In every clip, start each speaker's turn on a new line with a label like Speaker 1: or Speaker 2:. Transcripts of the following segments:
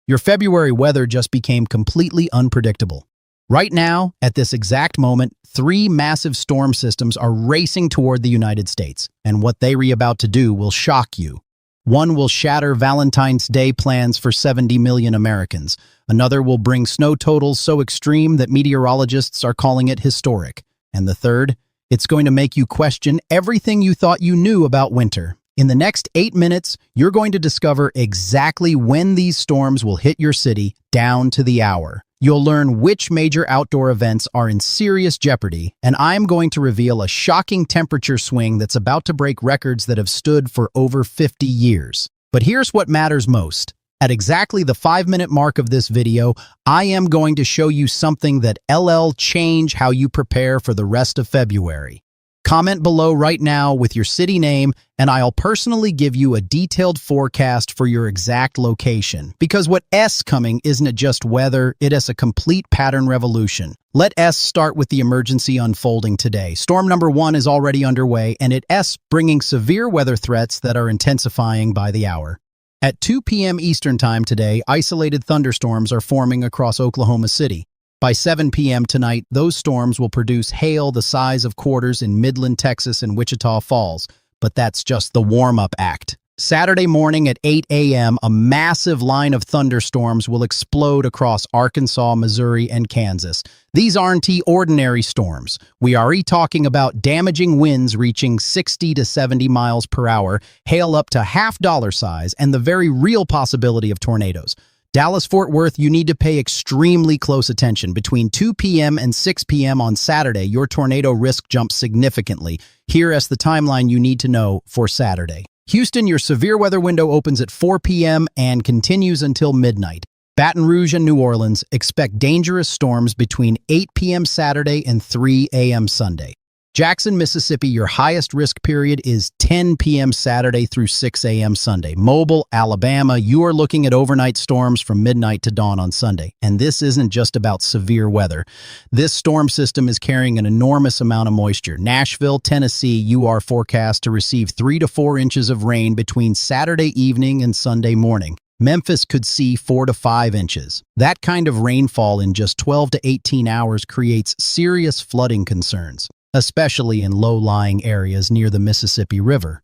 Speaker 1: Your February weather just became completely unpredictable. Right now, at this exact moment, 3 massive storm systems are racing toward the United States, and what they are about to do will shock you. One will shatter Valentine's Day plans for 70 million Americans. Another will bring snow totals so extreme that meteorologists are calling it historic. And the third, it's going to make you question everything you thought you knew about winter. In the next 8 minutes, you're going to discover exactly when these storms will hit your city, down to the hour. You'll learn which major outdoor events are in serious jeopardy, and I'm going to reveal a shocking temperature swing that's about to break records that have stood for over 50 years. But here's what matters most. At exactly the 5-minute mark of this video, I am going to show you something that'll change how you prepare for the rest of February. Comment below right now with your city name, and I'll personally give you a detailed forecast for your exact location. Because what's coming isn't just weather, it is a complete pattern revolution. Let's start with the emergency unfolding today. Storm number 1 is already underway, and it's bringing severe weather threats that are intensifying by the hour. At 2 p.m. Eastern Time today, isolated thunderstorms are forming across Oklahoma City. By 7 p.m. tonight, those storms will produce hail the size of quarters in Midland, Texas and Wichita Falls. But that's just the warm-up act. Saturday morning at 8 a.m., a massive line of thunderstorms will explode across Arkansas, Missouri, and Kansas. These aren't ordinary storms. We are talking about damaging winds reaching 60 to 70 miles per hour, hail up to half-dollar size, and the very real possibility of tornadoes. Dallas-Fort Worth, you need to pay extremely close attention. Between 2 p.m. and 6 p.m. on Saturday, your tornado risk jumps significantly. Here is the timeline you need to know for Saturday. Houston, your severe weather window opens at 4 p.m. and continues until midnight. Baton Rouge and New Orleans, expect dangerous storms between 8 p.m. Saturday and 3 a.m. Sunday. Jackson, Mississippi, your highest risk period is 10 p.m. Saturday through 6 a.m. Sunday. Mobile, Alabama, you are looking at overnight storms from midnight to dawn on Sunday. And this isn't just about severe weather. This storm system is carrying an enormous amount of moisture. Nashville, Tennessee, you are forecast to receive 3 to 4 inches of rain between Saturday evening and Sunday morning. Memphis could see 4 to 5 inches. That kind of rainfall in just 12 to 18 hours creates serious flooding concerns, especially in low-lying areas near the Mississippi River.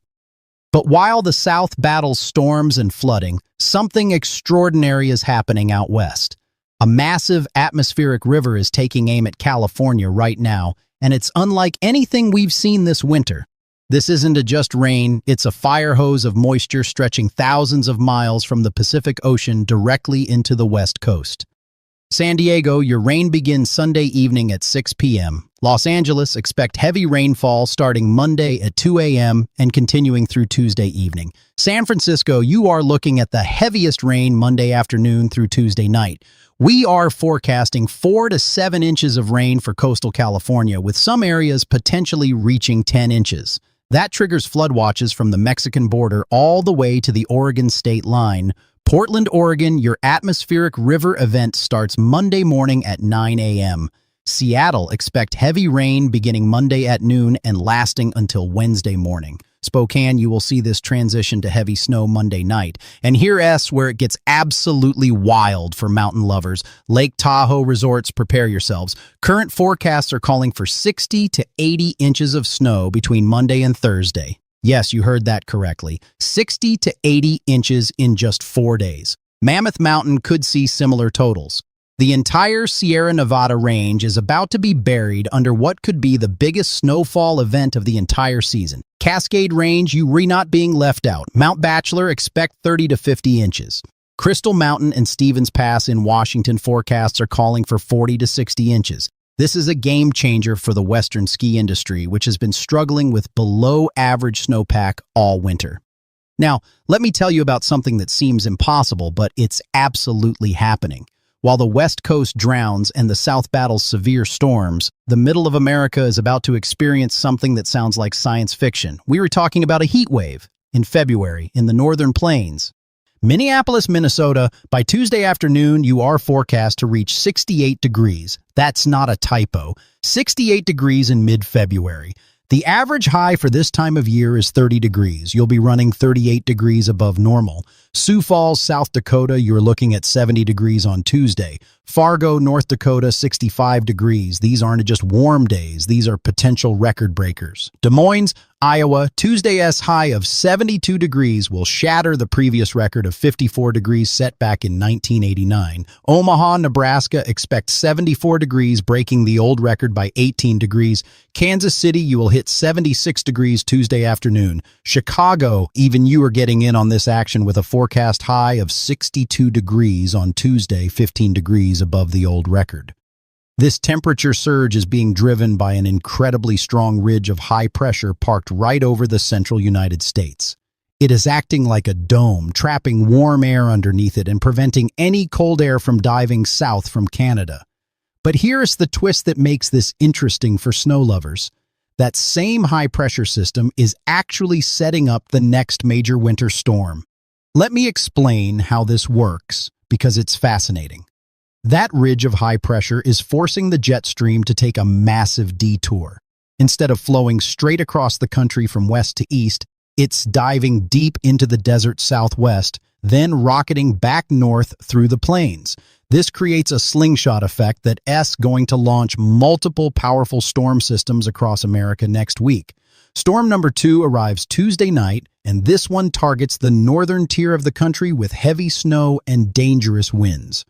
Speaker 1: But while the South battles storms and flooding, something extraordinary is happening out west. A massive atmospheric river is taking aim at California right now, and it's unlike anything we've seen this winter. This isn't just rain, it's a fire hose of moisture stretching thousands of miles from the Pacific Ocean directly into the West Coast. San Diego, your rain begins Sunday evening at 6 p.m. Los Angeles, expect heavy rainfall starting Monday at 2 a.m. and continuing through Tuesday evening. San Francisco, you are looking at the heaviest rain Monday afternoon through Tuesday night. We are forecasting 4 to 7 inches of rain for coastal California, with some areas potentially reaching 10 inches. That triggers flood watches from the Mexican border all the way to the Oregon state line. Portland, Oregon, your atmospheric river event starts Monday morning at 9 a.m. Seattle, expect heavy rain beginning Monday at noon and lasting until Wednesday morning. Spokane, you will see this transition to heavy snow Monday night. And here's where it gets absolutely wild for mountain lovers. Lake Tahoe resorts, prepare yourselves. Current forecasts are calling for 60 to 80 inches of snow between Monday and Thursday. Yes, you heard that correctly. 60 to 80 inches in just 4 days. Mammoth Mountain could see similar totals. The entire Sierra Nevada range is about to be buried under what could be the biggest snowfall event of the entire season. Cascade Range, you are not being left out. Mount Bachelor, expect 30 to 50 inches. Crystal Mountain and Stevens Pass in Washington forecasts are calling for 40 to 60 inches. This is a game changer for the Western ski industry, which has been struggling with below-average snowpack all winter. Now, let me tell you about something that seems impossible, but it's absolutely happening. While the West Coast drowns and the South battles severe storms, the middle of America is about to experience something that sounds like science fiction. We were talking about a heat wave in February in the northern plains. Minneapolis, Minnesota, by Tuesday afternoon, you are forecast to reach 68 degrees. That's not a typo. 68 degrees in mid-February. The average high for this time of year is 30 degrees. You'll be running 38 degrees above normal. Sioux Falls, South Dakota, you're looking at 70 degrees on Tuesday. Fargo, North Dakota, 65 degrees. These aren't just warm days. These are potential record breakers. Des Moines, Iowa, Tuesday's high of 72 degrees will shatter the previous record of 54 degrees set back in 1989. Omaha, Nebraska, expect 74 degrees, breaking the old record by 18 degrees. Kansas City, you will hit 76 degrees Tuesday afternoon. Chicago, even you are getting in on this action with a forecast high of 62 degrees on Tuesday, 15 degrees above the old record. This temperature surge is being driven by an incredibly strong ridge of high pressure parked right over the central United States. It is acting like a dome, trapping warm air underneath it and preventing any cold air from diving south from Canada. But here's the twist that makes this interesting for snow lovers. That same high-pressure system is actually setting up the next major winter storm. Let me explain how this works, because it's fascinating. That ridge of high pressure is forcing the jet stream to take a massive detour. Instead of flowing straight across the country from west to east, it's diving deep into the desert southwest, then rocketing back north through the plains. This creates a slingshot effect that's going to launch multiple powerful storm systems across America next week. Storm number 2 arrives Tuesday night, and this one targets the northern tier of the country with heavy snow and dangerous winds.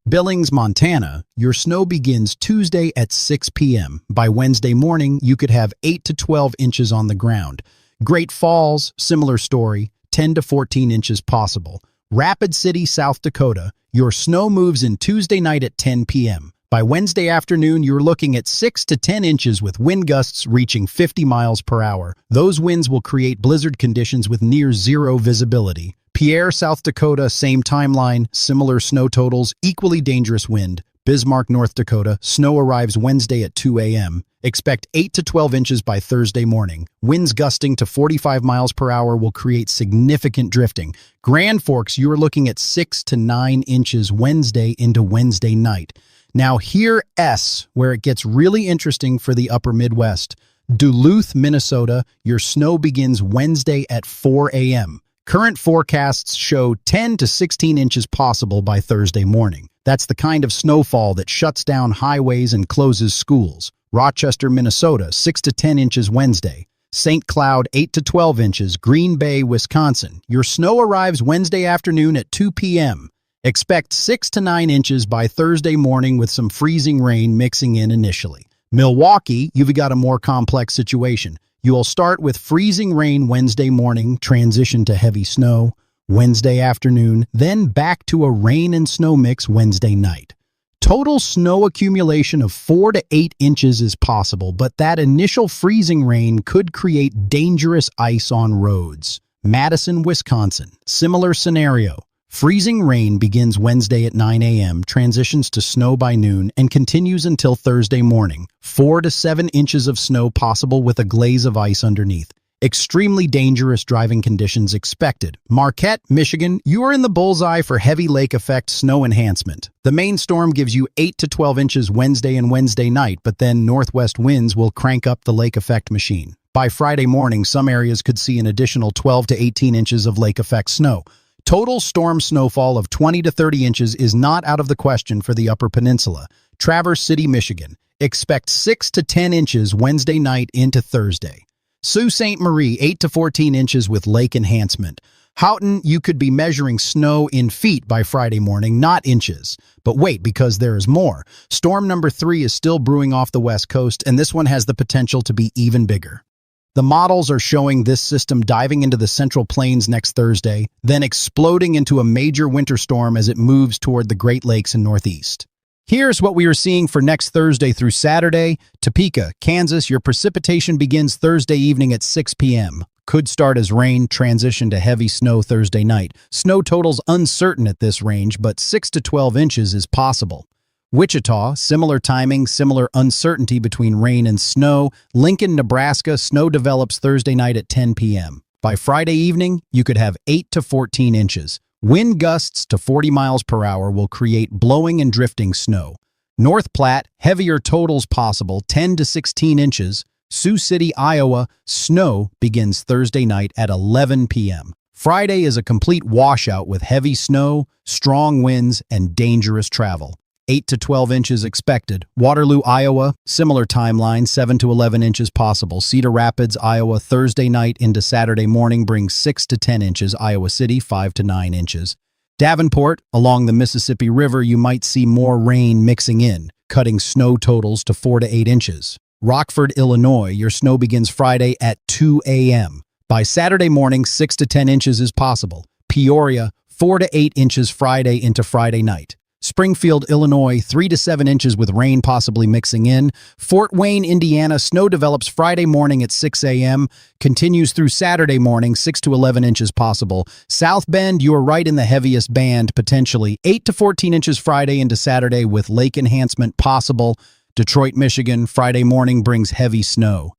Speaker 1: Billings, Montana, your snow begins Tuesday at 6 p.m. By Wednesday morning, you could have 8 to 12 inches on the ground. Great Falls, similar story, 10 to 14 inches possible. Rapid City, South Dakota, your snow moves in Tuesday night at 10 p.m. By Wednesday afternoon, you're looking at 6 to 10 inches with wind gusts reaching 50 miles per hour. Those winds will create blizzard conditions with near zero visibility. Pierre, South Dakota, same timeline, similar snow totals, equally dangerous wind. Bismarck, North Dakota, snow arrives Wednesday at 2 a.m. Expect 8 to 12 inches by Thursday morning. Winds gusting to 45 miles per hour will create significant drifting. Grand Forks, you are looking at 6 to 9 inches Wednesday into Wednesday night. Now here's where it gets really interesting for the upper Midwest. Duluth, Minnesota, your snow begins Wednesday at 4 a.m. Current forecasts show 10 to 16 inches possible by Thursday morning. That's the kind of snowfall that shuts down highways and closes schools. Rochester, Minnesota, 6 to 10 inches Wednesday. St. Cloud, 8 to 12 inches. Green Bay, Wisconsin. Your snow arrives Wednesday afternoon at 2 p.m. Expect 6 to 9 inches by Thursday morning with some freezing rain mixing in initially. Milwaukee, you've got a more complex situation. You'll start with freezing rain Wednesday morning, transition to heavy snow Wednesday afternoon, then back to a rain and snow mix Wednesday night. Total snow accumulation of 4 to 8 inches is possible, but that initial freezing rain could create dangerous ice on roads. Madison, Wisconsin, similar scenario. Freezing rain begins Wednesday at 9 a.m., transitions to snow by noon, and continues until Thursday morning. 4 to 7 inches of snow possible with a glaze of ice underneath. Extremely dangerous driving conditions expected. Marquette, Michigan, you are in the bullseye for heavy lake effect snow enhancement. The main storm gives you 8 to 12 inches Wednesday and Wednesday night, but then northwest winds will crank up the lake effect machine. By Friday morning, some areas could see an additional 12 to 18 inches of lake effect snow. Total storm snowfall of 20 to 30 inches is not out of the question for the Upper Peninsula. Traverse City, Michigan. Expect 6 to 10 inches Wednesday night into Thursday. Sault Ste. Marie, 8 to 14 inches with lake enhancement. Houghton, you could be measuring snow in feet by Friday morning, not inches. But wait, because there is more. Storm number 3 is still brewing off the west coast, and this one has the potential to be even bigger. The models are showing this system diving into the Central Plains next Thursday, then exploding into a major winter storm as it moves toward the Great Lakes and Northeast. Here's what we are seeing for next Thursday through Saturday. Topeka, Kansas, your precipitation begins Thursday evening at 6 p.m. Could start as rain, transition to heavy snow Thursday night. Snow totals uncertain at this range, but 6 to 12 inches is possible. Wichita, similar timing, similar uncertainty between rain and snow. Lincoln, Nebraska, snow develops Thursday night at 10 p.m. By Friday evening, you could have 8 to 14 inches. Wind gusts to 40 miles per hour will create blowing and drifting snow. North Platte, heavier totals possible, 10 to 16 inches. Sioux City, Iowa, snow begins Thursday night at 11 p.m. Friday is a complete washout with heavy snow, strong winds, and dangerous travel. 8 to 12 inches expected. Waterloo, Iowa, similar timeline, 7 to 11 inches possible. Cedar Rapids, Iowa, Thursday night into Saturday morning brings 6 to 10 inches. Iowa City, 5 to 9 inches. Davenport, along the Mississippi River, you might see more rain mixing in, cutting snow totals to 4 to 8 inches. Rockford, Illinois, your snow begins Friday at 2 a.m. By Saturday morning, 6 to 10 inches is possible. Peoria, 4 to 8 inches Friday into Friday night. Springfield, Illinois, 3 to 7 inches with rain possibly mixing in. Fort Wayne, Indiana, snow develops Friday morning at 6 a.m., continues through Saturday morning, 6 to 11 inches possible. South Bend, you are right in the heaviest band, potentially 8 to 14 inches Friday into Saturday with lake enhancement possible. Detroit, Michigan, Friday morning brings heavy snow.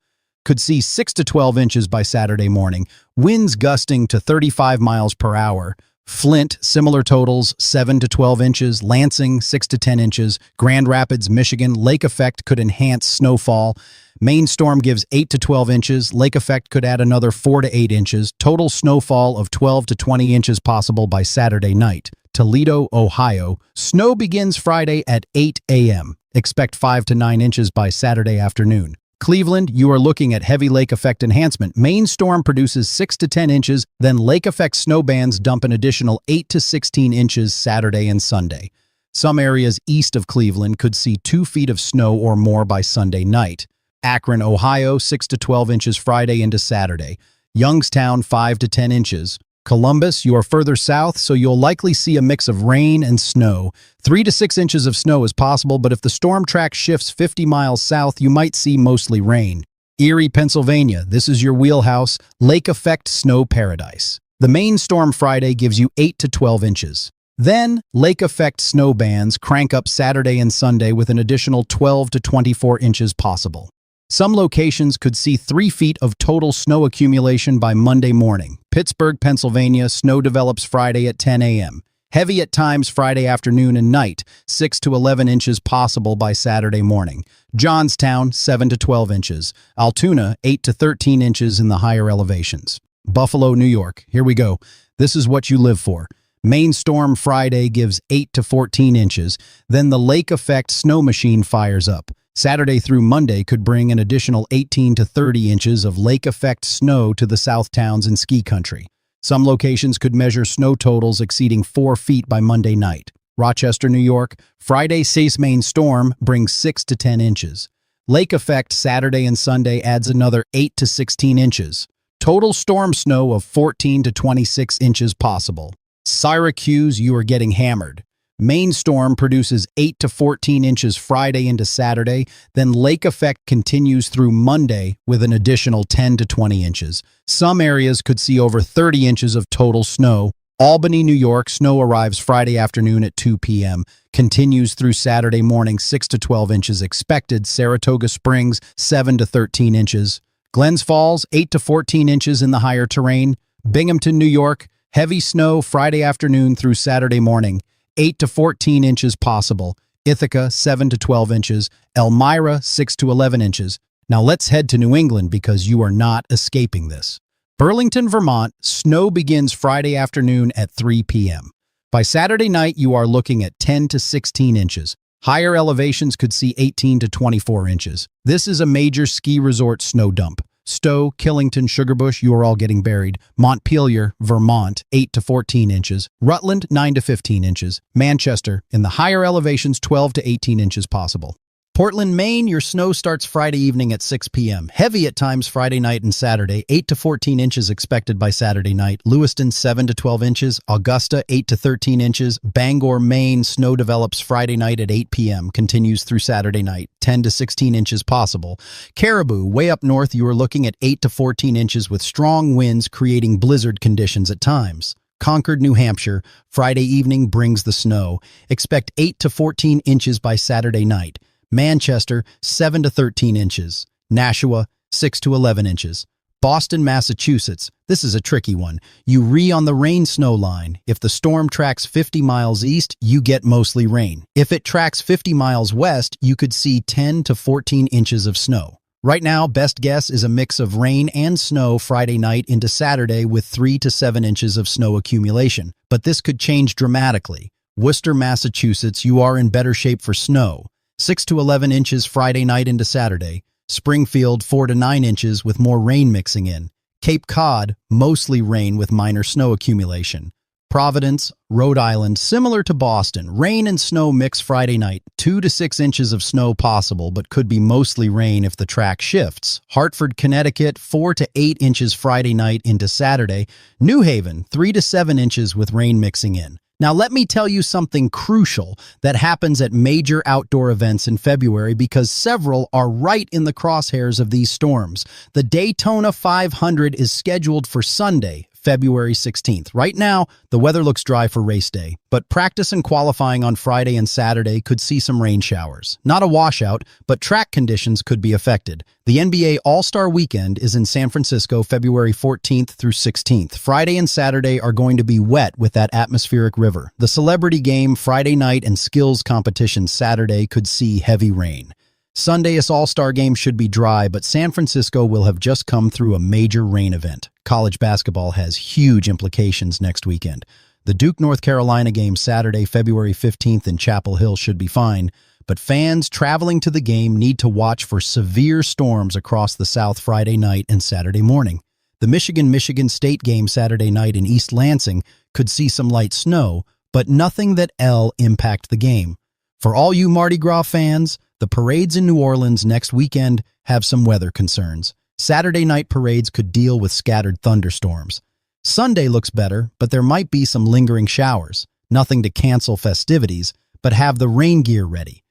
Speaker 1: Could see 6 to 12 inches by Saturday morning. Winds gusting to 35 miles per hour. Flint, similar totals, 7 to 12 inches. Lansing, 6 to 10 inches. Grand Rapids, Michigan, lake effect could enhance snowfall. Main storm gives 8 to 12 inches. Lake effect could add another 4 to 8 inches. Total snowfall of 12 to 20 inches possible by Saturday night. Toledo, Ohio, snow begins Friday at 8 a.m. Expect 5 to 9 inches by Saturday afternoon. Cleveland, you are looking at heavy lake effect enhancement. Main storm produces 6 to 10 inches, then lake effect snow bands dump an additional 8 to 16 inches Saturday and Sunday. Some areas east of Cleveland could see 2 feet of snow or more by Sunday night. Akron, Ohio, 6 to 12 inches Friday into Saturday. Youngstown, 5 to 10 inches. Columbus, you are further south, so you'll likely see a mix of rain and snow. 3 to 6 inches of snow is possible, but if the storm track shifts 50 miles south, you might see mostly rain. Erie, Pennsylvania, this is your wheelhouse, lake effect snow paradise. The main storm Friday gives you 8 to 12 inches. Then, lake effect snow bands crank up Saturday and Sunday with an additional 12 to 24 inches possible. Some locations could see 3 feet of total snow accumulation by Monday morning. Pittsburgh, Pennsylvania, snow develops Friday at 10 a.m. Heavy at times Friday afternoon and night, 6 to 11 inches possible by Saturday morning. Johnstown, 7 to 12 inches. Altoona, 8 to 13 inches in the higher elevations. Buffalo, New York, here we go. This is what you live for. Main storm Friday gives 8 to 14 inches. Then the lake effect snow machine fires up. Saturday through Monday could bring an additional 18 to 30 inches of lake effect snow to the south towns and ski country. Some locations could measure snow totals exceeding 4 feet by Monday night. Rochester, New York, Friday main storm brings 6 to 10 inches. Lake effect Saturday and Sunday adds another 8 to 16 inches. Total storm snow of 14 to 26 inches possible. Syracuse, you are getting hammered. Main storm produces 8 to 14 inches Friday into Saturday, then lake effect continues through Monday with an additional 10 to 20 inches. Some areas could see over 30 inches of total snow. Albany, New York, snow arrives Friday afternoon at 2 p.m., continues through Saturday morning, 6 to 12 inches expected. Saratoga Springs, 7 to 13 inches. Glens Falls, 8 to 14 inches in the higher terrain. Binghamton, New York, heavy snow Friday afternoon through Saturday morning. 8 to 14 inches possible. Ithaca, 7 to 12 inches. Elmira, 6 to 11 inches. Now let's head to New England because you are not escaping this. Burlington, Vermont, snow begins Friday afternoon at 3 p.m. By Saturday night, you are looking at 10 to 16 inches. Higher elevations could see 18 to 24 inches. This is a major ski resort snow dump. Stowe, Killington, Sugarbush, you are all getting buried. Montpelier, Vermont, 8 to 14 inches. Rutland, 9 to 15 inches. Manchester, in the higher elevations, 12 to 18 inches possible. Portland, Maine, your snow starts Friday evening at 6 p.m. Heavy at times Friday night and Saturday, 8 to 14 inches expected by Saturday night. Lewiston, 7 to 12 inches. Augusta, 8 to 13 inches. Bangor, Maine, snow develops Friday night at 8 p.m., continues through Saturday night, 10 to 16 inches possible. Caribou, way up north, you are looking at 8 to 14 inches with strong winds creating blizzard conditions at times. Concord, New Hampshire, Friday evening brings the snow. Expect 8 to 14 inches by Saturday night. Manchester, 7 to 13 inches. Nashua, 6 to 11 inches. Boston, Massachusetts. This is a tricky one. You on the rain-snow line. If the storm tracks 50 miles east, you get mostly rain. If it tracks 50 miles west, you could see 10 to 14 inches of snow. Right now, best guess is a mix of rain and snow Friday night into Saturday with 3 to 7 inches of snow accumulation. But this could change dramatically. Worcester, Massachusetts, you are in better shape for snow. 6 to 11 inches Friday night into Saturday. Springfield, 4 to 9 inches with more rain mixing in. Cape Cod, mostly rain with minor snow accumulation. Providence, Rhode Island, similar to Boston, rain and snow mix Friday night, 2 to 6 inches of snow possible, but could be mostly rain if the track shifts. Hartford, Connecticut, 4 to 8 inches Friday night into Saturday. New Haven, 3 to 7 inches with rain mixing in. Now let me tell you something crucial that happens at major outdoor events in February because several are right in the crosshairs of these storms. The Daytona 500 is scheduled for Sunday, February 16th. Right now, the weather looks dry for race day, but practice and qualifying on Friday and Saturday could see some rain showers. Not a washout, but track conditions could be affected. The NBA All-Star Weekend is in San Francisco, February 14th through 16th. Friday and Saturday are going to be wet with that atmospheric river. The Celebrity Game Friday night and skills competition Saturday could see heavy rain. Sunday's All-Star Game should be dry, but San Francisco will have just come through a major rain event. College basketball has huge implications next weekend. The Duke, North Carolina game Saturday, February 15th in Chapel Hill should be fine, but fans traveling to the game need to watch for severe storms across the South Friday night and Saturday morning. The Michigan State game Saturday night in East Lansing could see some light snow, but nothing that'll impact the game. For all you Mardi Gras fans, the parades in New Orleans next weekend have some weather concerns. Saturday night parades could deal with scattered thunderstorms. Sunday looks better, but there might be some lingering showers. Nothing to cancel festivities, but have the rain gear ready.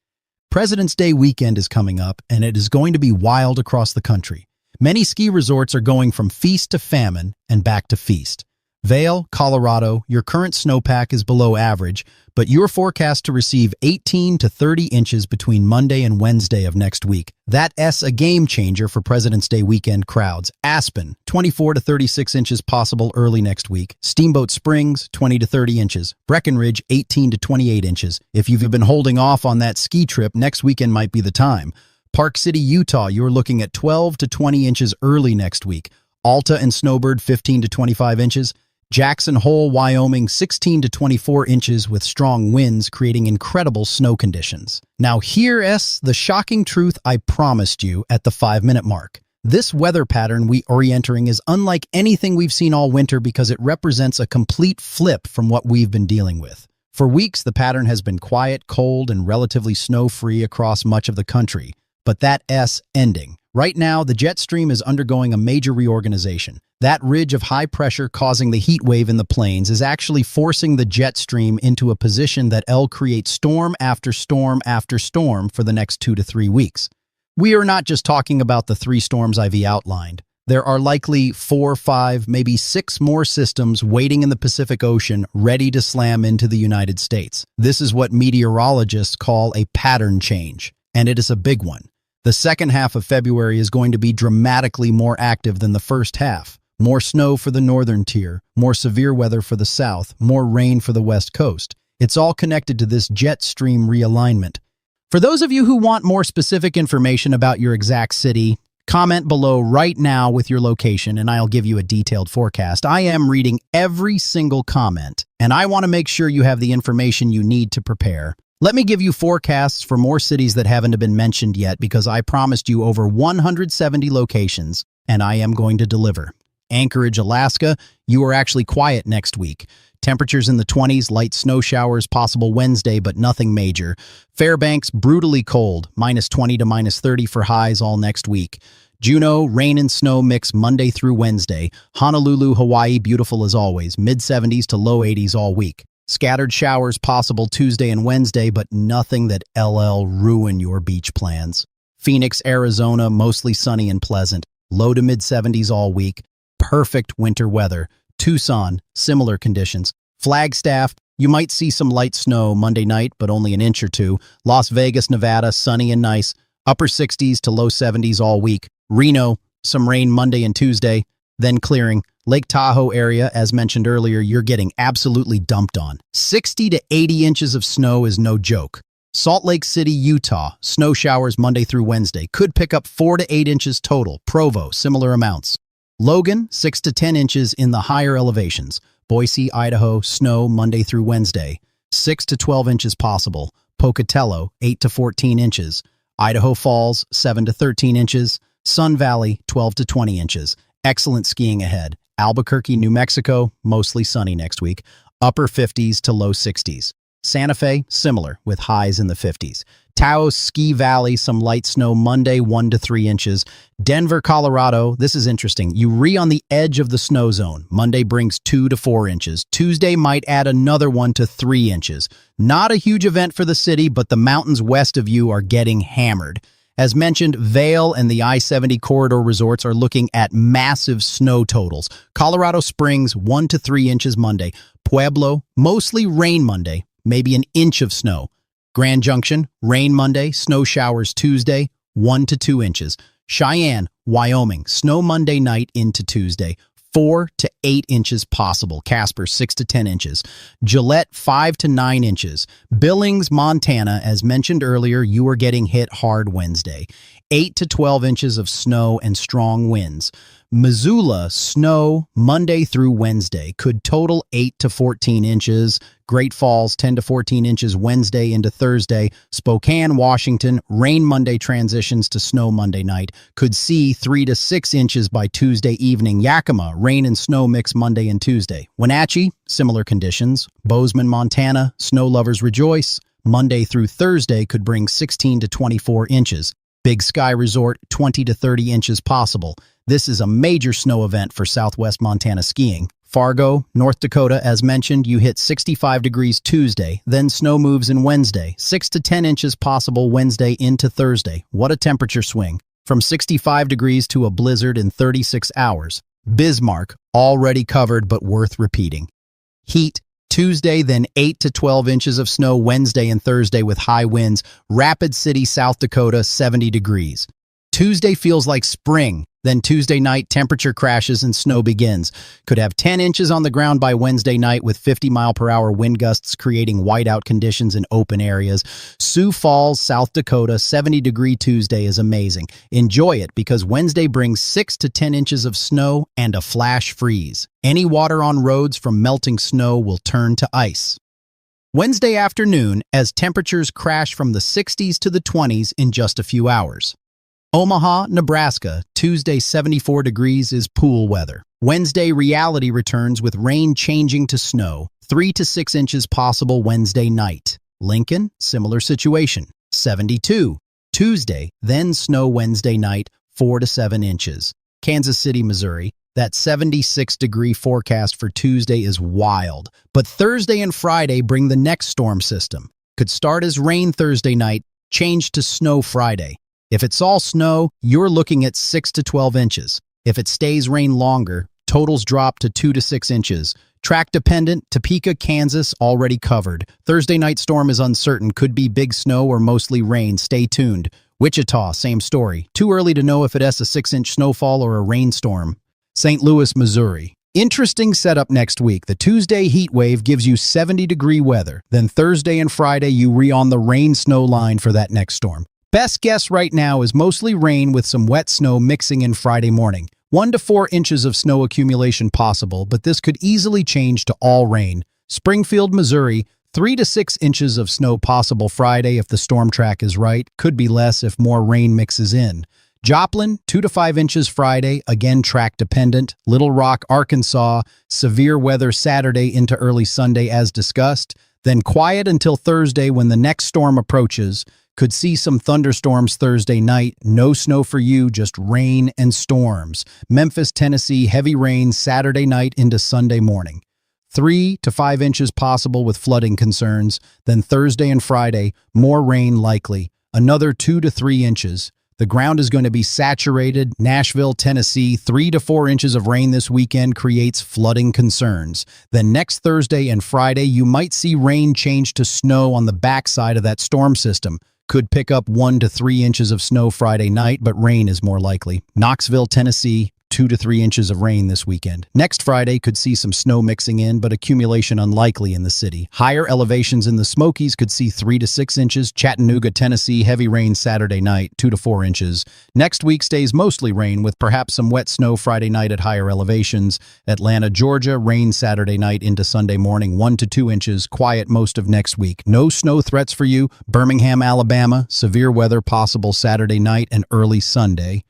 Speaker 1: President's Day weekend is coming up, and it is going to be wild across the country. Many ski resorts are going from feast to famine and back to feast. Vail, Colorado, your current snowpack is below average, but you're forecast to receive 18 to 30 inches between Monday and Wednesday of next week. That's a game changer for President's Day weekend crowds. Aspen, 24 to 36 inches possible early next week. Steamboat Springs, 20 to 30 inches. Breckenridge, 18 to 28 inches. If you've been holding off on that ski trip, next weekend might be the time. Park City, Utah, you're looking at 12 to 20 inches early next week. Alta and Snowbird, 15 to 25 inches. Jackson Hole, Wyoming, 16 to 24 inches with strong winds creating incredible snow conditions. Now here's the shocking truth I promised you at the 5-minute mark. This weather pattern we are entering is unlike anything we've seen all winter because it represents a complete flip from what we've been dealing with. For weeks, the pattern has been quiet, cold, and relatively snow-free across much of the country. But that's ending. Right now, the jet stream is undergoing a major reorganization. That ridge of high pressure causing the heat wave in the plains is actually forcing the jet stream into a position that'll create storm after storm after storm for the next 2 to 3 weeks. We are not just talking about the 3 storms I've outlined. There are likely 4, 5, maybe 6 more systems waiting in the Pacific Ocean ready to slam into the United States. This is what meteorologists call a pattern change, and it is a big one. The second half of February is going to be dramatically more active than the first half. More snow for the northern tier, more severe weather for the south, more rain for the west coast. It's all connected to this jet stream realignment. For those of you who want more specific information about your exact city, comment below right now with your location and I'll give you a detailed forecast. I am reading every single comment, and I want to make sure you have the information you need to prepare. Let me give you forecasts for more cities that haven't been mentioned yet because I promised you over 170 locations, and I am going to deliver. Anchorage, Alaska, you are actually quiet next week. Temperatures in the 20s, light snow showers possible Wednesday, but nothing major. Fairbanks, brutally cold, -20 to -30 for highs all next week. Juneau, rain and snow mix Monday through Wednesday. Honolulu, Hawaii, beautiful as always, mid-70s to low 80s all week. Scattered showers possible Tuesday and Wednesday, but nothing that'll ruin your beach plans. Phoenix, Arizona, mostly sunny and pleasant. Low to mid-70s all week. Perfect winter weather. Tucson, similar conditions. Flagstaff, you might see some light snow Monday night, but only an inch or 2. Las Vegas, Nevada, sunny and nice. Upper 60s to low 70s all week. Reno, some rain Monday and Tuesday, then clearing. Lake Tahoe area, as mentioned earlier, you're getting absolutely dumped on. 60 to 80 inches of snow is no joke. Salt Lake City, Utah, snow showers Monday through Wednesday. Could pick up 4 to 8 inches total. Provo, similar amounts. Logan, 6 to 10 inches in the higher elevations. Boise, Idaho, snow Monday through Wednesday. 6 to 12 inches possible. Pocatello, 8 to 14 inches. Idaho Falls, 7 to 13 inches. Sun Valley, 12 to 20 inches. Excellent skiing ahead. Albuquerque, New Mexico, mostly sunny next week. Upper 50s to low 60s. Santa Fe, similar, with highs in the 50s. Taos Ski Valley, some light snow Monday, 1 to 3 inches. Denver, Colorado, this is interesting. You on the edge of the snow zone. Monday brings 2 to 4 inches. Tuesday might add another 1 to 3 inches. Not a huge event for the city, but the mountains west of you are getting hammered. As mentioned, Vail and the I-70 corridor resorts are looking at massive snow totals. Colorado Springs, 1 to 3 inches Monday. Pueblo, mostly rain Monday, maybe an inch of snow. Grand Junction, rain Monday, snow showers Tuesday, 1 to 2 inches. Cheyenne, Wyoming, snow Monday night into Tuesday, 4 to 8 inches possible. Casper, 6 to 10 inches. Gillette, 5 to 9 inches. Billings, Montana, as mentioned earlier, you are getting hit hard Wednesday. 8 to 12 inches of snow and strong winds. Missoula, snow Monday through Wednesday, could total 8 to 14 inches. Great Falls, 10 to 14 inches Wednesday into Thursday. Spokane, Washington, rain Monday transitions to snow Monday night. Could see 3 to 6 inches by Tuesday evening. Yakima, rain and snow mix Monday and Tuesday. Wenatchee, similar conditions. Bozeman, Montana, snow lovers rejoice. Monday through Thursday could bring 16 to 24 inches. Big Sky Resort, 20 to 30 inches possible. This is a major snow event for Southwest Montana skiing. Fargo, North Dakota, as mentioned, you hit 65 degrees Tuesday, then snow moves in Wednesday. 6 to 10 inches possible Wednesday into Thursday. What a temperature swing. From 65 degrees to a blizzard in 36 hours. Bismarck, already covered but worth repeating. Heat, Tuesday, then 8 to 12 inches of snow Wednesday and Thursday with high winds. Rapid City, South Dakota, 70 degrees. Tuesday feels like spring. Then Tuesday night, temperature crashes and snow begins. Could have 10 inches on the ground by Wednesday night with 50-mile-per-hour wind gusts creating whiteout conditions in open areas. Sioux Falls, South Dakota, 70-degree Tuesday is amazing. Enjoy it because Wednesday brings 6 to 10 inches of snow and a flash freeze. Any water on roads from melting snow will turn to ice. Wednesday afternoon, as temperatures crash from the 60s to the 20s in just a few hours. Omaha, Nebraska, Tuesday 74 degrees is pool weather. Wednesday reality returns with rain changing to snow, 3 to 6 inches possible Wednesday night. Lincoln, similar situation, 72. Tuesday, then snow Wednesday night, 4 to 7 inches. Kansas City, Missouri, that 76-degree forecast for Tuesday is wild. But Thursday and Friday bring the next storm system. Could start as rain Thursday night, change to snow Friday. If it's all snow, you're looking at 6 to 12 inches. If it stays rain longer, totals drop to 2 to 6 inches. Track dependent, Topeka, Kansas, already covered. Thursday night storm is uncertain, could be big snow or mostly rain. Stay tuned. Wichita, same story. Too early to know if it has a 6-inch snowfall or a rainstorm. St. Louis, Missouri. Interesting setup next week. The Tuesday heat wave gives you 70-degree weather. Then Thursday and Friday, you on the rain-snow line for that next storm. Best guess right now is mostly rain with some wet snow mixing in Friday morning. 1 to 4 inches of snow accumulation possible, but this could easily change to all rain. Springfield, Missouri, 3 to 6 inches of snow possible Friday if the storm track is right. Could be less if more rain mixes in. Joplin, 2 to 5 inches Friday, again track dependent. Little Rock, Arkansas, severe weather Saturday into early Sunday as discussed. Then quiet until Thursday when the next storm approaches. Could see some thunderstorms Thursday night. No snow for you, just rain and storms. Memphis, Tennessee, heavy rain Saturday night into Sunday morning. 3 to 5 inches possible with flooding concerns. Then Thursday and Friday, more rain likely. Another 2 to 3 inches. The ground is going to be saturated. Nashville, Tennessee, 3 to 4 inches of rain this weekend creates flooding concerns. Then next Thursday and Friday, you might see rain change to snow on the backside of that storm system. Could pick up 1 to 3 inches of snow Friday night, but rain is more likely. Knoxville, Tennessee, 2 to 3 inches of rain this weekend. Next Friday could see some snow mixing in, but accumulation unlikely in the city. Higher elevations in the Smokies could see 3 to 6 inches. Chattanooga, Tennessee, heavy rain Saturday night, 2 to 4 inches. Next week stays mostly rain with perhaps some wet snow Friday night at higher elevations. Atlanta, Georgia, rain Saturday night into Sunday morning, 1 to 2 inches. Quiet most of next week. No snow threats for you. Birmingham, Alabama, severe weather possible Saturday night and early Sunday.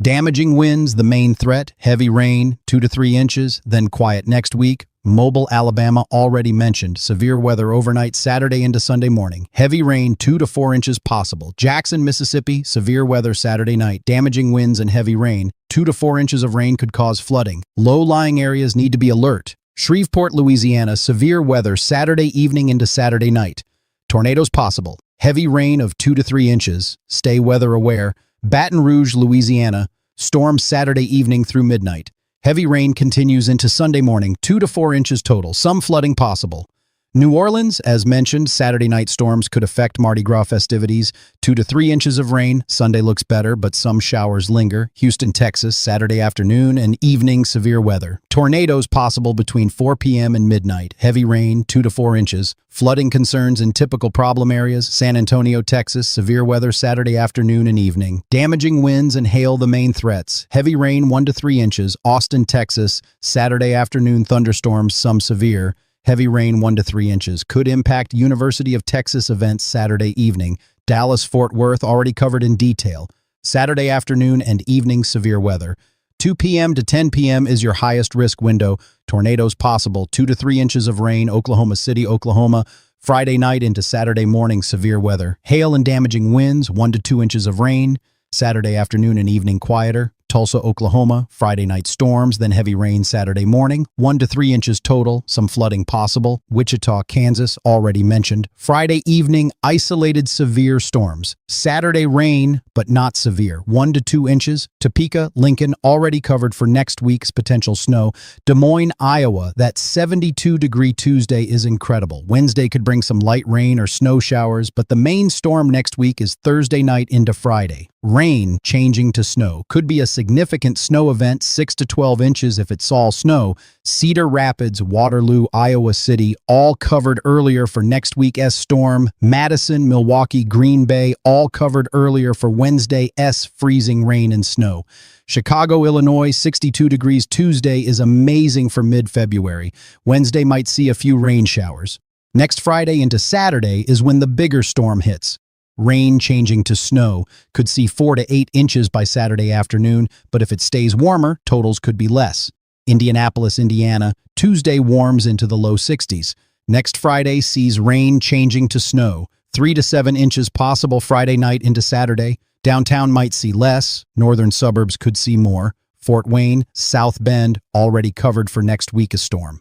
Speaker 1: Damaging winds, the main threat. Heavy rain, 2 to 3 inches, then quiet next week. Mobile, Alabama, already mentioned. Severe weather overnight Saturday into Sunday morning. Heavy rain, 2 to 4 inches possible. Jackson, Mississippi, severe weather Saturday night. Damaging winds and heavy rain. 2 to 4 inches of rain could cause flooding. Low-lying areas need to be alert. Shreveport, Louisiana, severe weather Saturday evening into Saturday night. Tornadoes possible. Heavy rain of 2 to 3 inches. Stay weather aware. Baton Rouge, Louisiana, storm Saturday evening through midnight. Heavy rain continues into Sunday morning, 2 to 4 inches total, some flooding possible. New Orleans, as mentioned, Saturday night storms could affect Mardi Gras festivities. 2 to 3 inches of rain. Sunday looks better, but some showers linger. Houston, Texas, Saturday afternoon and evening severe weather. Tornadoes possible between 4 p.m. and midnight. Heavy rain, 2 to 4 inches. Flooding concerns in typical problem areas. San Antonio, Texas, severe weather Saturday afternoon and evening. Damaging winds and hail the main threats. Heavy rain, 1 to 3 inches. Austin, Texas, Saturday afternoon thunderstorms, some severe. Heavy rain 1 to 3 inches could impact University of Texas events Saturday evening. Dallas-Fort Worth already covered in detail. Saturday afternoon and evening severe weather. 2 p.m. to 10 p.m. is your highest risk window. Tornadoes possible. 2 to 3 inches of rain. Oklahoma City, Oklahoma. Friday night into Saturday morning severe weather. Hail and damaging winds. 1 to 2 inches of rain. Saturday afternoon and evening quieter. Tulsa, Oklahoma, Friday night storms, then heavy rain Saturday morning, 1 to 3 inches total, some flooding possible. Wichita, Kansas, already mentioned. Friday evening, isolated severe storms. Saturday rain, but not severe, 1 to 2 inches. Topeka, Lincoln, already covered for next week's potential snow. Des Moines, Iowa, that 72-degree Tuesday is incredible. Wednesday could bring some light rain or snow showers, but the main storm next week is Thursday night into Friday. Rain changing to snow. Could be a significant snow event, 6 to 12 inches if it's all snow. Cedar Rapids, Waterloo, Iowa City, all covered earlier for next week's storm. Madison, Milwaukee, Green Bay, all covered earlier for Wednesday's freezing rain and snow. Chicago, Illinois, 62 degrees Tuesday is amazing for mid-February. Wednesday might see a few rain showers. Next Friday into Saturday is when the bigger storm hits. Rain changing to snow. Could see 4 to 8 inches by Saturday afternoon, but if it stays warmer, totals could be less. Indianapolis, Indiana, Tuesday warms into the low 60s. Next Friday sees rain changing to snow. 3 to 7 inches possible Friday night into Saturday. Downtown might see less. Northern suburbs could see more. Fort Wayne, South Bend, already covered for next week's storm.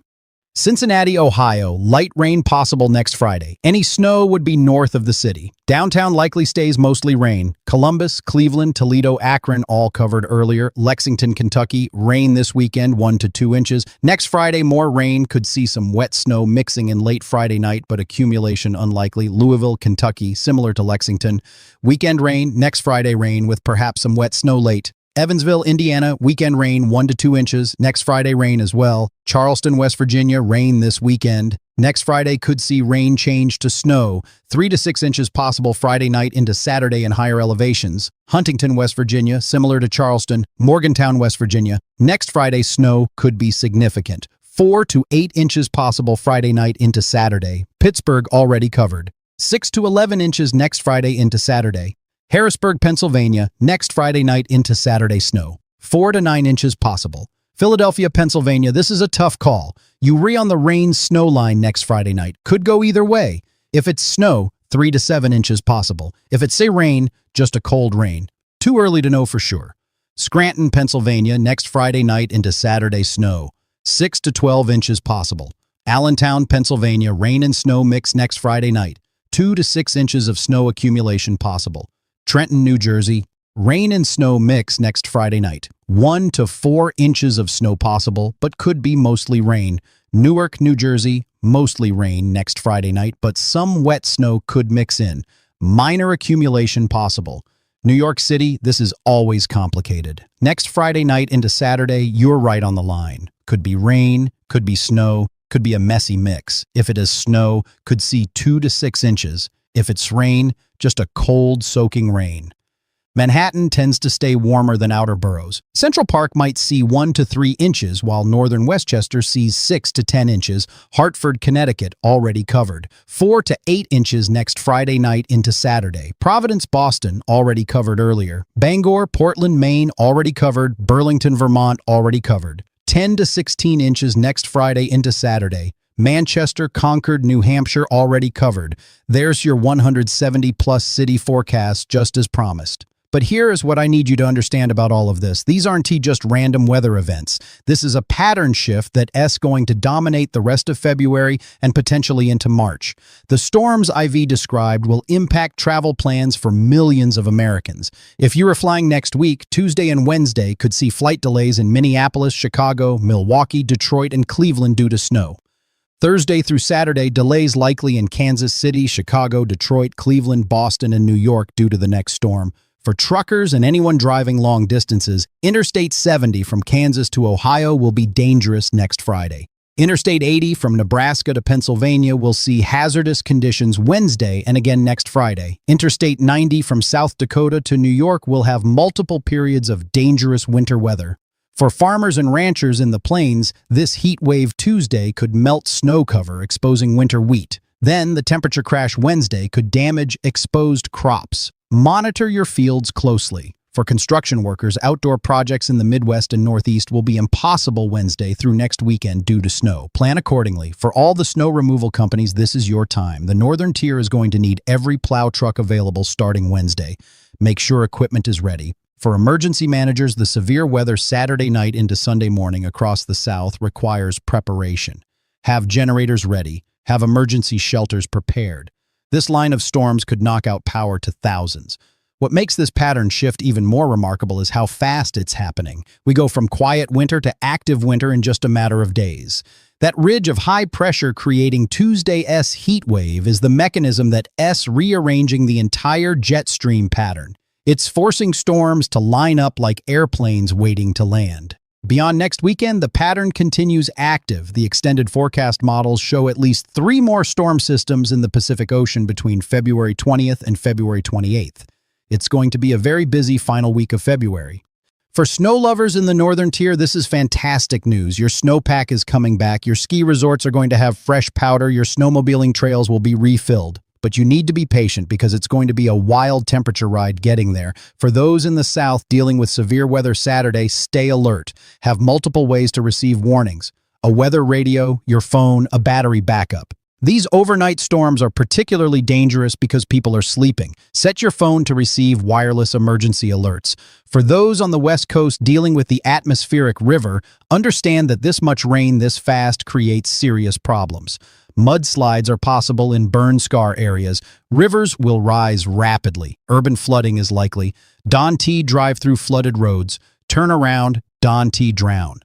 Speaker 1: Cincinnati, Ohio, light rain possible next Friday. Any snow would be north of the city. Downtown likely stays mostly rain. Columbus, Cleveland, Toledo, Akron, all covered earlier. Lexington, Kentucky, rain this weekend, 1 to 2 inches. Next Friday, more rain. Could see some wet snow mixing in late Friday night, but accumulation unlikely. Louisville, Kentucky, similar to Lexington. Weekend rain, next Friday rain with perhaps some wet snow late. Evansville, Indiana, weekend rain 1 to 2 inches. Next Friday rain as well. Charleston, West Virginia, rain this weekend. Next Friday could see rain change to snow. 3 to 6 inches possible Friday night into Saturday in higher elevations. Huntington, West Virginia, similar to Charleston. Morgantown, West Virginia. Next Friday snow could be significant. 4 to 8 inches possible Friday night into Saturday. Pittsburgh already covered. 6 to 11 inches next Friday into Saturday. Harrisburg, Pennsylvania, next Friday night into Saturday snow. 4 to 9 inches possible. Philadelphia, Pennsylvania, this is a tough call. You re on the rain-snow line next Friday night. Could go either way. If it's snow, 3 to 7 inches possible. If it's, say, rain, just a cold rain. Too early to know for sure. Scranton, Pennsylvania, next Friday night into Saturday snow. 6 to 12 inches possible. Allentown, Pennsylvania, rain and snow mix next Friday night. 2 to 6 inches of snow accumulation possible. Trenton, New Jersey, rain and snow mix next Friday night. 1 to 4 inches of snow possible, but could be mostly rain. Newark, New Jersey, mostly rain next Friday night, but some wet snow could mix in. Minor accumulation possible. New York City, this is always complicated. Next Friday night into Saturday, you're right on the line. Could be rain, could be snow, could be a messy mix. If it is snow, could see 2 to 6 inches. If it's rain, just a cold, soaking rain. Manhattan tends to stay warmer than outer boroughs. Central Park might see 1 to 3 inches, while northern Westchester sees 6 to 10 inches. Hartford, Connecticut, already covered. 4 to 8 inches next Friday night into Saturday. Providence, Boston, already covered earlier. Bangor, Portland, Maine, already covered. Burlington, Vermont, already covered. 10 to 16 inches next Friday into Saturday. Manchester, Concord, New Hampshire, already covered. There's your 170-plus city forecast, just as promised. But here is what I need you to understand about all of this. These aren't just random weather events. This is a pattern shift that's going to dominate the rest of February and potentially into March. The storms I've described will impact travel plans for millions of Americans. If you are flying next week, Tuesday and Wednesday could see flight delays in Minneapolis, Chicago, Milwaukee, Detroit, and Cleveland due to snow. Thursday through Saturday, delays likely in Kansas City, Chicago, Detroit, Cleveland, Boston, and New York due to the next storm. For truckers and anyone driving long distances, Interstate 70 from Kansas to Ohio will be dangerous next Friday. Interstate 80 from Nebraska to Pennsylvania will see hazardous conditions Wednesday and again next Friday. Interstate 90 from South Dakota to New York will have multiple periods of dangerous winter weather. For farmers and ranchers in the plains, this heat wave Tuesday could melt snow cover, exposing winter wheat. Then, the temperature crash Wednesday could damage exposed crops. Monitor your fields closely. For construction workers, outdoor projects in the Midwest and Northeast will be impossible Wednesday through next weekend due to snow. Plan accordingly. For all the snow removal companies, this is your time. The Northern Tier is going to need every plow truck available starting Wednesday. Make sure equipment is ready. For emergency managers, the severe weather Saturday night into Sunday morning across the South requires preparation. Have generators ready. Have emergency shelters prepared. This line of storms could knock out power to thousands. What makes this pattern shift even more remarkable is how fast it's happening. We go from quiet winter to active winter in just a matter of days. That ridge of high pressure creating Tuesday's heat wave is the mechanism that's rearranging the entire jet stream pattern. It's forcing storms to line up like airplanes waiting to land. Beyond next weekend, the pattern continues active. The extended forecast models show at least 3 more storm systems in the Pacific Ocean between February 20th and February 28th. It's going to be a very busy final week of February. For snow lovers in the Northern Tier, this is fantastic news. Your snowpack is coming back. Your ski resorts are going to have fresh powder. Your snowmobiling trails will be refilled. But you need to be patient because it's going to be a wild temperature ride getting there. For those in the South dealing with severe weather Saturday, stay alert. Have multiple ways to receive warnings. A weather radio, your phone, a battery backup. These overnight storms are particularly dangerous because people are sleeping. Set your phone to receive wireless emergency alerts. For those on the West Coast dealing with the atmospheric river, understand that this much rain this fast creates serious problems. Mudslides are possible in burn scar areas. Rivers will rise rapidly. Urban flooding is likely. Don T drive through flooded roads. Turn around, Don T drown.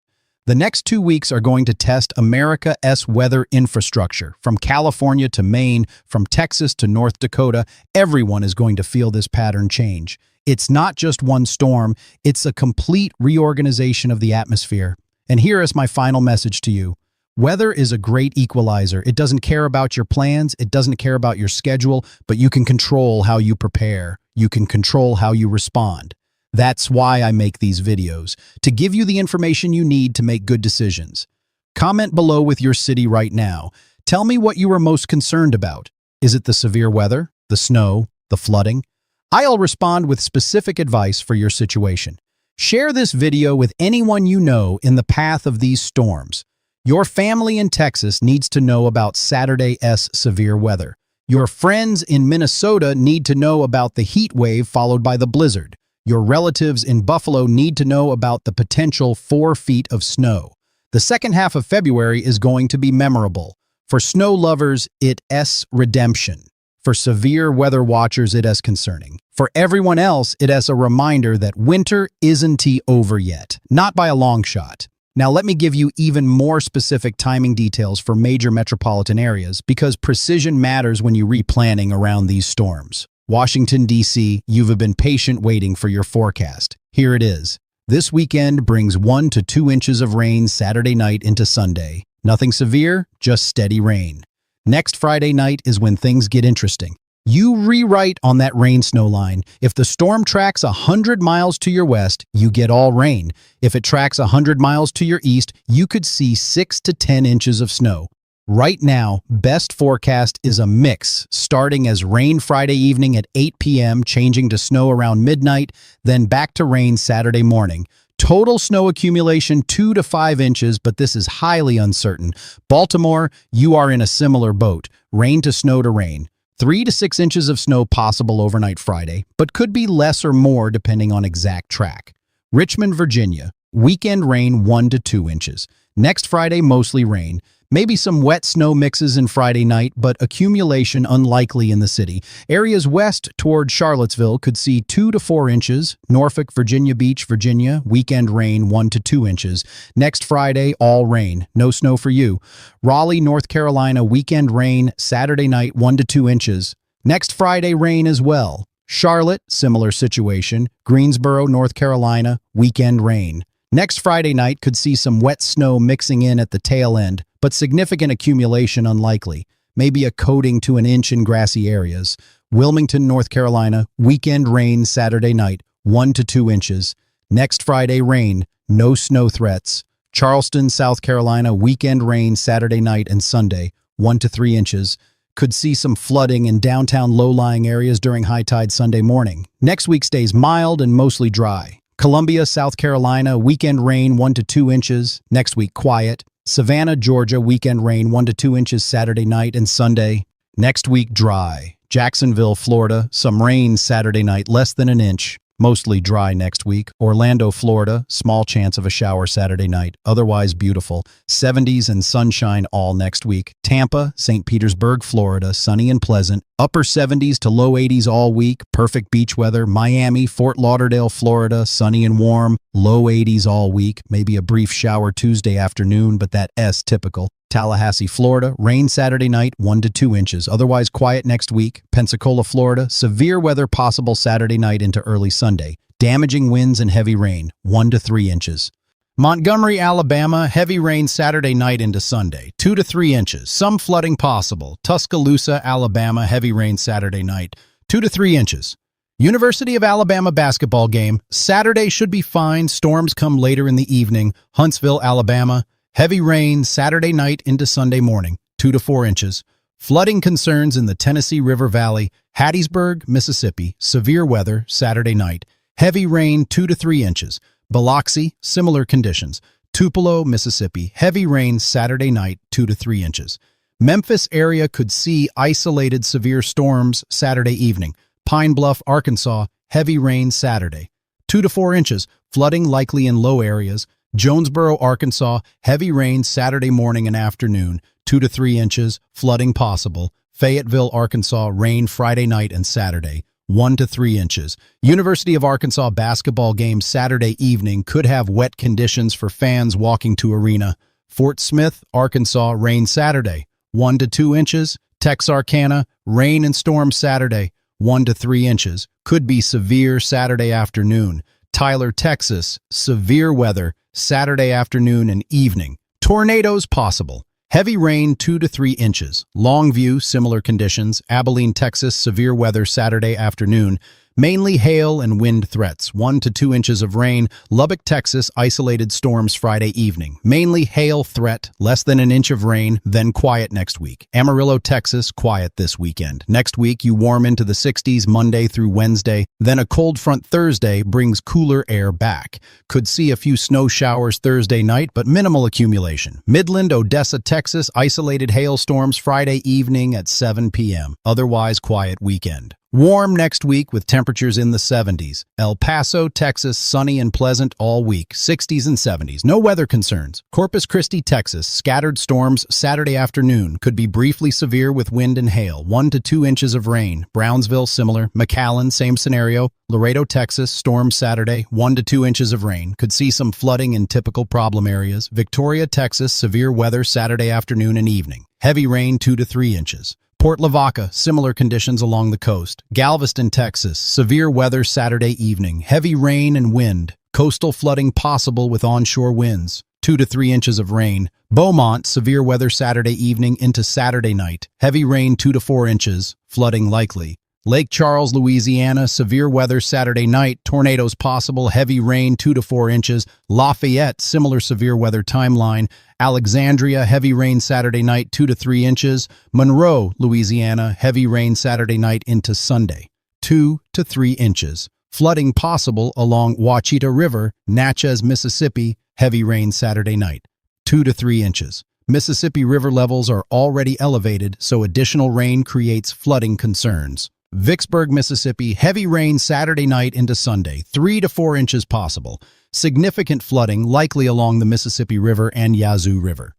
Speaker 1: The next 2 weeks are going to test America's weather infrastructure. From California to Maine, from Texas to North Dakota, everyone is going to feel this pattern change. It's not just one storm, it's a complete reorganization of the atmosphere. And here is my final message to you. Weather is a great equalizer. It doesn't care about your plans, it doesn't care about your schedule, but you can control how you prepare. You can control how you respond. That's why I make these videos, to give you the information you need to make good decisions. Comment below with your city right now. Tell me what you are most concerned about. Is it the severe weather, the snow, the flooding? I'll respond with specific advice for your situation. Share this video with anyone you know in the path of these storms. Your family in Texas needs to know about Saturday's severe weather. Your friends in Minnesota need to know about the heat wave followed by the blizzard. Your relatives in Buffalo need to know about the potential 4 feet of snow. The second half of February is going to be memorable. For snow lovers, it's redemption. For severe weather watchers, it is concerning. For everyone else, it is a reminder that winter isn't over yet, not by a long shot. Now let me give you even more specific timing details for major metropolitan areas because precision matters when you're replanning around these storms. Washington, D.C., you've been patient waiting for your forecast. Here it is. This weekend brings 1 to 2 inches of rain Saturday night into Sunday. Nothing severe, just steady rain. Next Friday night is when things get interesting. You rewrite on that rain-snow line. If the storm tracks 100 miles to your west, you get all rain. If it tracks 100 miles to your east, you could see 6 to 10 inches of snow. Right now, best forecast is a mix, starting as rain Friday evening at 8 p.m., changing to snow around midnight, then back to rain Saturday morning. Total snow accumulation 2 to 5 inches, but this is highly uncertain. Baltimore, you are in a similar boat. Rain to snow to rain. 3 to 6 inches of snow possible overnight Friday, but could be less or more depending on exact track. Richmond, Virginia, weekend rain 1 to 2 inches. Next Friday, mostly rain. Maybe some wet snow mixes in Friday night, but accumulation unlikely in the city. Areas west toward Charlottesville could see 2 to 4 inches. Norfolk, Virginia Beach, Virginia, weekend rain 1 to 2 inches. Next Friday, all rain. No snow for you. Raleigh, North Carolina, weekend rain, Saturday night 1 to 2 inches. Next Friday, rain as well. Charlotte, similar situation. Greensboro, North Carolina, weekend rain. Next Friday night could see some wet snow mixing in at the tail end, but significant accumulation unlikely. Maybe a coating to an inch in grassy areas. Wilmington, North Carolina, weekend rain Saturday night, 1 to 2 inches. Next Friday, rain, no snow threats. Charleston, South Carolina, weekend rain Saturday night and Sunday, 1 to 3 inches. Could see some flooding in downtown low-lying areas during high tide Sunday morning. Next week stays mild and mostly dry. Columbia, South Carolina, weekend rain 1 to 2 inches. Next week, quiet. Savannah, Georgia, weekend rain 1 to 2 inches Saturday night and Sunday. Next week, dry. Jacksonville, Florida, some rain Saturday night, less than an inch. Mostly dry next week. Orlando, Florida, small chance of a shower Saturday night. Otherwise beautiful. 70s and sunshine all next week. Tampa, St. Petersburg, Florida, sunny and pleasant. Upper 70s to low 80s all week. Perfect beach weather. Miami, Fort Lauderdale, Florida, sunny and warm. Low 80s all week. Maybe a brief shower Tuesday afternoon, but that's typical. Tallahassee, Florida, rain Saturday night, 1 to 2 inches. Otherwise quiet next week. Pensacola, Florida, severe weather possible Saturday night into early Sunday. Damaging winds and heavy rain, 1 to 3 inches. Montgomery, Alabama, heavy rain Saturday night into Sunday, 2 to 3 inches. Some flooding possible. Tuscaloosa, Alabama, heavy rain Saturday night, 2 to 3 inches. University of Alabama basketball game. Saturday should be fine. Storms come later in the evening. Huntsville, Alabama. Heavy rain Saturday night into Sunday morning, 2 to 4 inches. Flooding concerns in the Tennessee River Valley. Hattiesburg, Mississippi, severe weather Saturday night. Heavy rain 2 to 3 inches. Biloxi, similar conditions. Tupelo, Mississippi, heavy rain Saturday night 2 to 3 inches. Memphis area could see isolated severe storms Saturday evening. Pine Bluff, Arkansas, heavy rain Saturday, 2 to 4 inches. Flooding likely in low areas. Jonesboro, Arkansas, heavy rain Saturday morning and afternoon, 2 to 3 inches, flooding possible. Fayetteville, Arkansas, rain Friday night and Saturday, 1 to 3 inches. University of Arkansas basketball game Saturday evening could have wet conditions for fans walking to arena. Fort Smith, Arkansas, rain Saturday, 1 to 2 inches. Texarkana, rain and storm Saturday, 1 to 3 inches. Could be severe Saturday afternoon. Tyler, Texas, severe weather Saturday afternoon and evening. Tornadoes possible. Heavy rain 2 to 3 inches. Longview, similar conditions. Abilene, Texas, severe weather Saturday afternoon. Mainly hail and wind threats, 1 to 2 inches of rain. Lubbock, Texas, isolated storms Friday evening. Mainly hail threat, less than an inch of rain, then quiet next week. Amarillo, Texas, quiet this weekend. Next week, you warm into the 60s Monday through Wednesday. Then a cold front Thursday brings cooler air back. Could see a few snow showers Thursday night, but minimal accumulation. Midland, Odessa, Texas, isolated hailstorms Friday evening at 7 p.m. Otherwise quiet weekend. Warm next week with temperatures in the 70s. El Paso, Texas, sunny and pleasant all week, 60s and 70s. No weather concerns. Corpus Christi, Texas, scattered storms Saturday afternoon. Could be briefly severe with wind and hail, 1 to 2 inches of rain. Brownsville, similar. McAllen, same scenario. Laredo, Texas, storms Saturday, 1 to 2 inches of rain. Could see some flooding in typical problem areas. Victoria, Texas, severe weather Saturday afternoon and evening. Heavy rain 2 to 3 inches. Port Lavaca, similar conditions along the coast. Galveston, Texas, severe weather Saturday evening. Heavy rain and wind. Coastal flooding possible with onshore winds. 2 to 3 inches of rain. Beaumont, severe weather Saturday evening into Saturday night. Heavy rain 2 to 4 inches. Flooding likely. Lake Charles, Louisiana, severe weather Saturday night. Tornadoes possible. Heavy rain 2 to 4 inches. Lafayette, similar severe weather timeline. Alexandria, heavy rain Saturday night 2 to 3 inches. Monroe, Louisiana, heavy rain Saturday night into Sunday. 2 to 3 inches. Flooding possible along Ouachita River, Natchez, Mississippi, heavy rain Saturday night. 2 to 3 inches. Mississippi River levels are already elevated, so additional rain creates flooding concerns. Vicksburg, Mississippi, heavy rain Saturday night into Sunday, 3 to 4 inches possible. Significant flooding likely along the Mississippi River and Yazoo River.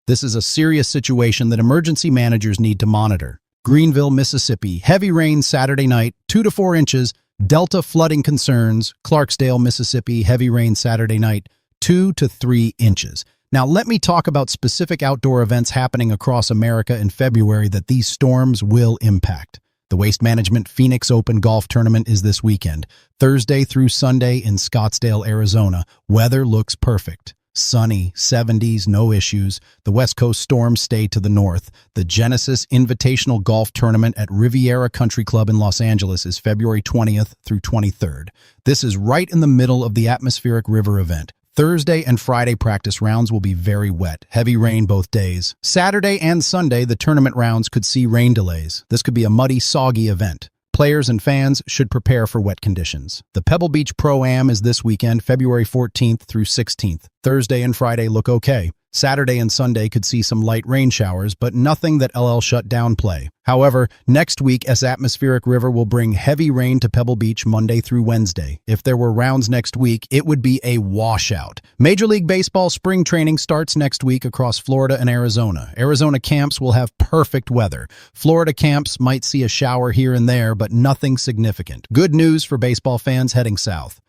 Speaker 1: This is a serious situation that emergency managers need to monitor. Greenville, Mississippi, heavy rain Saturday night, 2 to 4 inches. Delta flooding concerns. Clarksdale, Mississippi, heavy rain Saturday night, 2 to 3 inches. Now, let me talk about specific outdoor events happening across America in February that these storms will impact. The Waste Management Phoenix Open Golf Tournament is this weekend, Thursday through Sunday in Scottsdale, Arizona. Weather looks perfect. Sunny, 70s, no issues. The West Coast storms stay to the north. The Genesis Invitational Golf Tournament at Riviera Country Club in Los Angeles is February 20th through 23rd. This is right in the middle of the Atmospheric River event. Thursday and Friday practice rounds will be very wet. Heavy rain both days. Saturday and Sunday, the tournament rounds could see rain delays. This could be a muddy, soggy event. Players and fans should prepare for wet conditions. The Pebble Beach Pro-Am is this weekend, February 14th through 16th. Thursday and Friday look okay. Saturday and Sunday could see some light rain showers, but nothing that LL shut down play. However, next week, Atmospheric River will bring heavy rain to Pebble Beach Monday through Wednesday. If there were rounds next week, it would be a washout. Major League Baseball spring training starts next week across Florida and Arizona. Arizona camps will have perfect weather. Florida camps might see a shower here and there, but nothing significant. Good news for baseball fans heading south.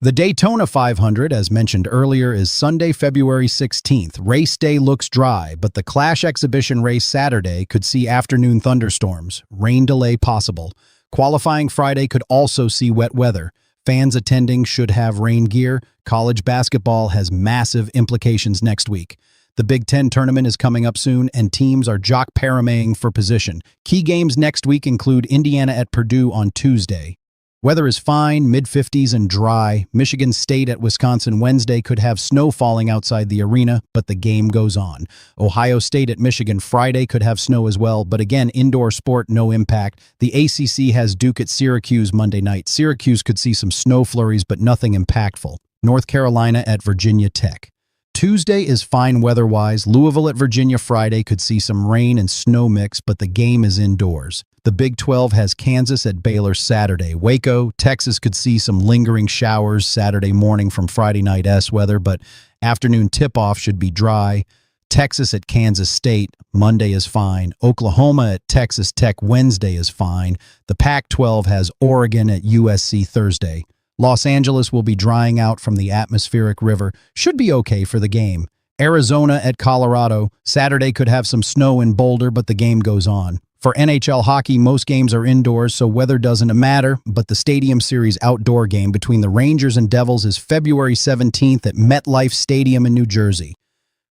Speaker 1: The Daytona 500, as mentioned earlier, is Sunday, February 16th. Race day looks dry, but the Clash exhibition race Saturday could see afternoon thunderstorms. Rain delay possible. Qualifying Friday could also see wet weather. Fans attending should have rain gear. College basketball has massive implications next week. The Big Ten tournament is coming up soon, and teams are jock-paramaying for position. Key games next week include Indiana at Purdue on Tuesday. Weather is fine, mid-50s and dry. Michigan State at Wisconsin Wednesday could have snow falling outside the arena, but the game goes on. Ohio State at Michigan Friday could have snow as well, but again, indoor sport, no impact. The ACC has Duke at Syracuse Monday night. Syracuse could see some snow flurries, but nothing impactful. North Carolina at Virginia Tech. Tuesday is fine weather-wise. Louisville at Virginia Friday could see some rain and snow mix, but the game is indoors. The Big 12 has Kansas at Baylor Saturday. Waco, Texas could see some lingering showers Saturday morning from Friday night weather, but afternoon tip-off should be dry. Texas at Kansas State, Monday is fine. Oklahoma at Texas Tech Wednesday is fine. The Pac-12 has Oregon at USC Thursday. Los Angeles will be drying out from the Atmospheric River. Should be okay for the game. Arizona at Colorado. Saturday could have some snow in Boulder, but the game goes on. For NHL hockey, most games are indoors, so weather doesn't matter, but the Stadium Series outdoor game between the Rangers and Devils is February 17th at MetLife Stadium in New Jersey.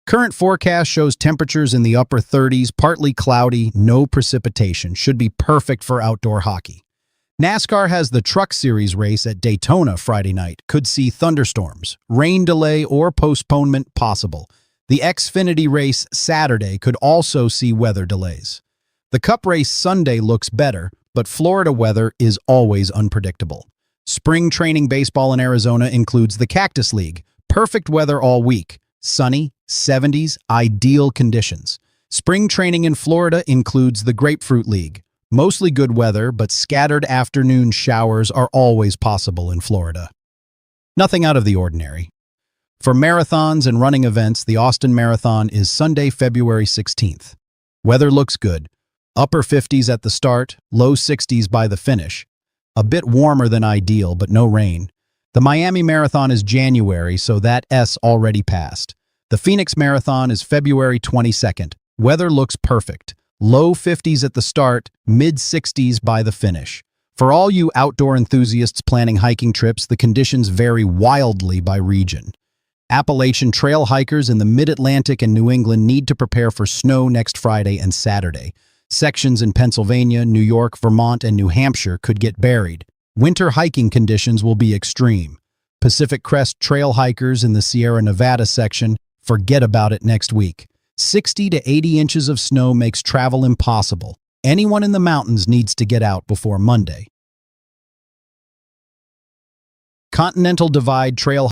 Speaker 1: Current forecast shows temperatures in the upper 30s, partly cloudy, no precipitation. Should be perfect for outdoor hockey. NASCAR has the Truck Series race at Daytona Friday night. Could see thunderstorms, rain delay, or postponement possible. The Xfinity race Saturday could also see weather delays. The Cup race Sunday looks better, but Florida weather is always unpredictable. Spring training baseball in Arizona includes the Cactus League. Perfect weather all week. Sunny, 70s, ideal conditions. Spring training in Florida includes the Grapefruit League. Mostly good weather, but scattered afternoon showers are always possible in Florida. Nothing out of the ordinary. For marathons and running events, the Austin Marathon is Sunday, February 16th. Weather looks good. Upper 50s at the start, low 60s by the finish. A bit warmer than ideal, but no rain. The Miami Marathon is January, so that S already passed. The Phoenix Marathon is February 22nd. Weather looks perfect. Low 50s at the start, mid-60s by the finish. For all you outdoor enthusiasts planning hiking trips, the conditions vary wildly by region. Appalachian trail hikers in the Mid-Atlantic and New England need to prepare for snow next Friday and Saturday. Sections in Pennsylvania, New York, Vermont, and New Hampshire could get buried. Winter hiking conditions will be extreme. Pacific Crest trail hikers in the Sierra Nevada section, forget about it next week. 60 to 80 inches of snow makes travel impossible. Anyone in the mountains needs to get out before Monday. Continental Divide trail